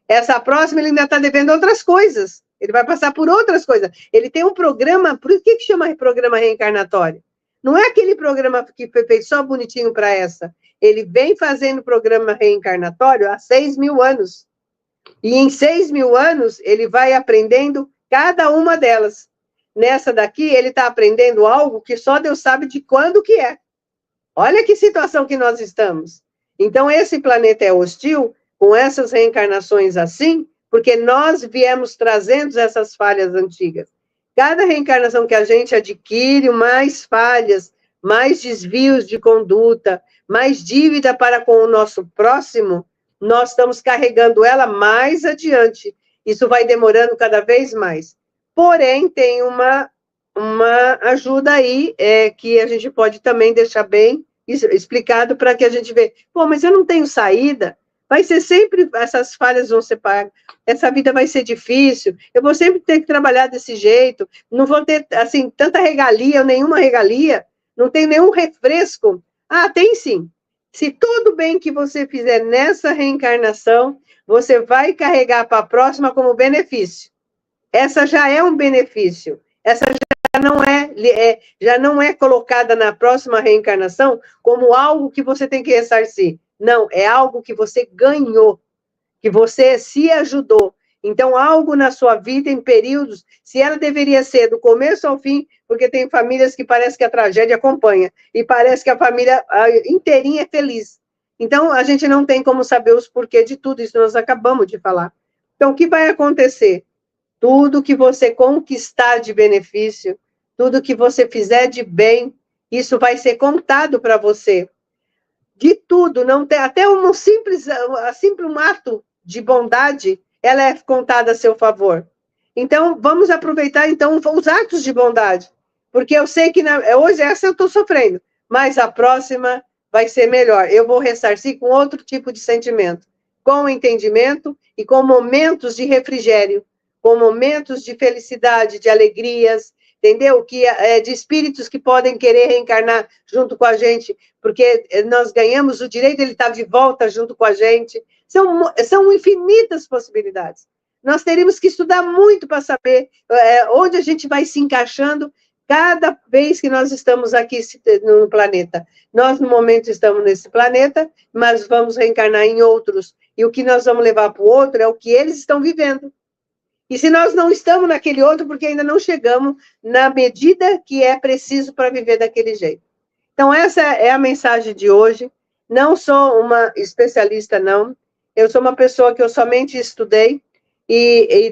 Essa próxima ele ainda está devendo outras coisas. Ele vai passar por outras coisas. Ele tem um programa, por que chama programa reencarnatório? Não é aquele programa que foi feito só bonitinho para essa. Ele vem fazendo programa reencarnatório há 6.000 anos. E em 6.000 anos, ele vai aprendendo cada uma delas. Nessa daqui, ele está aprendendo algo que só Deus sabe de quando que é. Olha que situação que nós estamos. Então, esse planeta é hostil, com essas reencarnações assim, porque nós viemos trazendo essas falhas antigas. Cada reencarnação que a gente adquire, mais falhas, mais desvios de conduta, mais dívida para com o nosso próximo, nós estamos carregando ela mais adiante. Isso vai demorando cada vez mais. Porém, tem uma ajuda aí que a gente pode também deixar bem explicado para que a gente veja. Pô, mas eu não tenho saída. Vai ser sempre, essas falhas vão ser pagas, essa vida vai ser difícil, eu vou sempre ter que trabalhar desse jeito, não vou ter, assim, tanta regalia, ou nenhuma regalia, não tem nenhum refresco. Ah, tem sim. Se tudo bem que você fizer nessa reencarnação, você vai carregar para a próxima como benefício. Essa já é um benefício. Essa já não é colocada na próxima reencarnação como algo que você tem que ressarcir. Não, é algo que você ganhou, que você se ajudou. Então, algo na sua vida, em períodos, se ela deveria ser do começo ao fim, porque tem famílias que parece que a tragédia acompanha, e parece que a família inteirinha é feliz. Então, a gente não tem como saber os porquês de tudo isso, nós acabamos de falar. Então, o que vai acontecer? Tudo que você conquistar de benefício, tudo que você fizer de bem, isso vai ser contado para você. De tudo, não tem, até um simples um ato de bondade, ela é contada a seu favor. Então, vamos aproveitar, então, os atos de bondade, porque eu sei que hoje essa eu estou sofrendo, mas a próxima vai ser melhor. Eu vou ressarcir com outro tipo de sentimento, com entendimento e com momentos de refrigério, com momentos de felicidade, de alegrias, entendeu? De espíritos que podem querer reencarnar junto com a gente, porque nós ganhamos o direito de ele estar de volta junto com a gente. São infinitas possibilidades. Nós teríamos que estudar muito para saber onde a gente vai se encaixando cada vez que nós estamos aqui no planeta. Nós, no momento, estamos nesse planeta, mas vamos reencarnar em outros. E o que nós vamos levar para o outro é o que eles estão vivendo. E se nós não estamos naquele outro, porque ainda não chegamos na medida que é preciso para viver daquele jeito. Então, essa é a mensagem de hoje. Não sou uma especialista, não. Eu sou uma pessoa que eu somente estudei e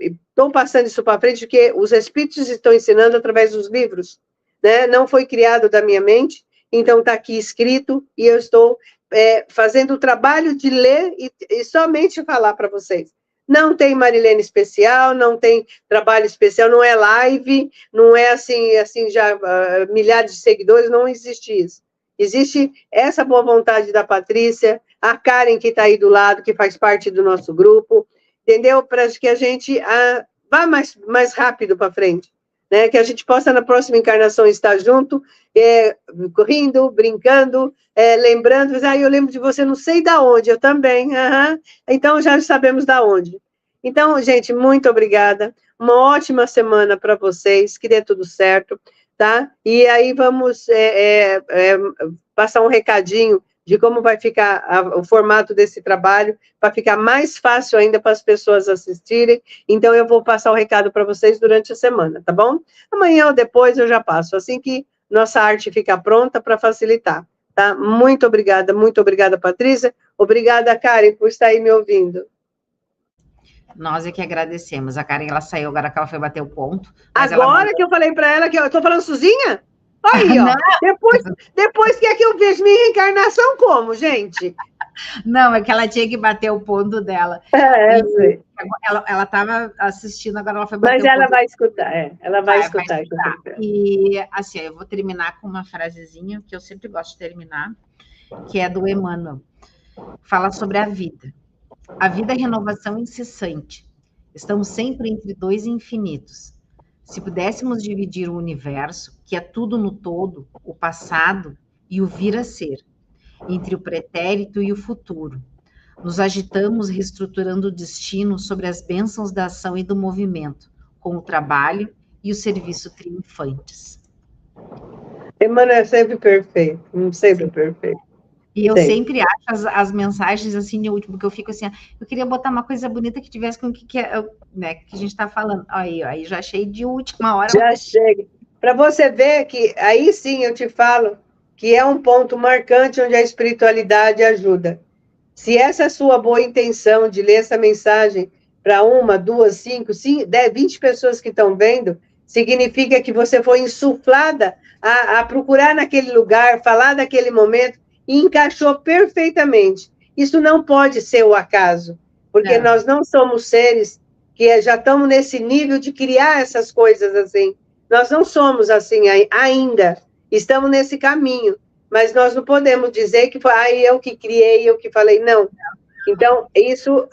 estou passando isso para frente, porque os espíritos estão ensinando através dos livros, né? Não foi criado da minha mente, então está aqui escrito, e eu estou fazendo o trabalho de ler e somente falar para vocês. Não tem Marilene especial, não tem trabalho especial, não é live, não é assim já milhares de seguidores, não existe isso. Existe essa boa vontade da Patrícia, a Karen que está aí do lado, que faz parte do nosso grupo, entendeu? Para que a gente vá mais rápido para frente, né? Que a gente possa na próxima encarnação estar junto, rindo, brincando, lembrando, eu lembro de você, não sei da onde, eu também, então já sabemos da onde. Então, gente, muito obrigada, uma ótima semana para vocês, que dê tudo certo, tá? E aí vamos passar um recadinho de como vai ficar o formato desse trabalho, para ficar mais fácil ainda para as pessoas assistirem. Então, eu vou passar o recado para vocês durante a semana, tá bom? Amanhã ou depois eu já passo, assim que nossa arte ficar pronta para facilitar, tá? Muito obrigada, Patrícia. Obrigada, Karen, por estar aí me ouvindo. Nós é que agradecemos. A Karen, ela saiu agora que ela foi bater o ponto. Agora que eu falei para ela que eu estou falando sozinha? Aí, ó. Depois que é que eu vejo minha reencarnação como, gente? Não, é que ela tinha que bater o ponto dela. Ela estava assistindo, agora ela foi bater o ponto. Mas ela vai escutar, ela vai escutar. E, assim, eu vou terminar com uma frasezinha, que eu sempre gosto de terminar, que é do Emmanuel. Fala sobre a vida. A vida é renovação incessante. Estamos sempre entre dois infinitos. Se pudéssemos dividir o universo, que é tudo no todo, o passado e o vir a ser, entre o pretérito e o futuro, nos agitamos reestruturando o destino sobre as bênçãos da ação e do movimento, com o trabalho e o serviço triunfantes. Emmanuel é sempre perfeito, sempre perfeito. E eu sempre acho as mensagens assim de último, porque eu fico assim, eu queria botar uma coisa bonita que tivesse com o que a gente está falando. Aí já achei de última hora. Já chega. Para você ver que aí sim eu te falo que é um ponto marcante onde a espiritualidade ajuda. Se essa é a sua boa intenção de ler essa mensagem para 1, 2, 5, 10, 20 pessoas que estão vendo, significa que você foi insuflada a procurar naquele lugar, falar daquele momento, e encaixou perfeitamente. Isso não pode ser o acaso, porque nós não somos seres que já estamos nesse nível de criar essas coisas assim. Nós não somos assim ainda, estamos nesse caminho, mas nós não podemos dizer que foi eu que criei, eu que falei, não. Então, isso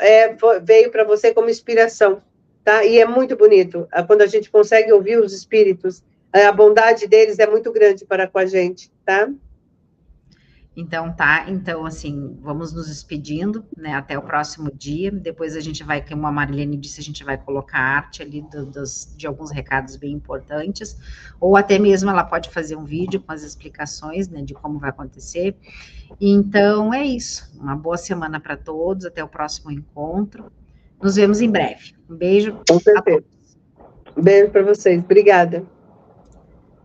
veio para você como inspiração, tá? E é muito bonito, quando a gente consegue ouvir os espíritos, a bondade deles é muito grande para com a gente, tá? Então, tá. Então, assim, vamos nos despedindo, né? Até o próximo dia. Depois a gente vai, como a Marilene disse, a gente vai colocar arte ali de alguns recados bem importantes, ou até mesmo ela pode fazer um vídeo com as explicações, né, de como vai acontecer. Então, é isso. Uma boa semana para todos. Até o próximo encontro. Nos vemos em breve. Um beijo. Com certeza. Um beijo para vocês. Obrigada.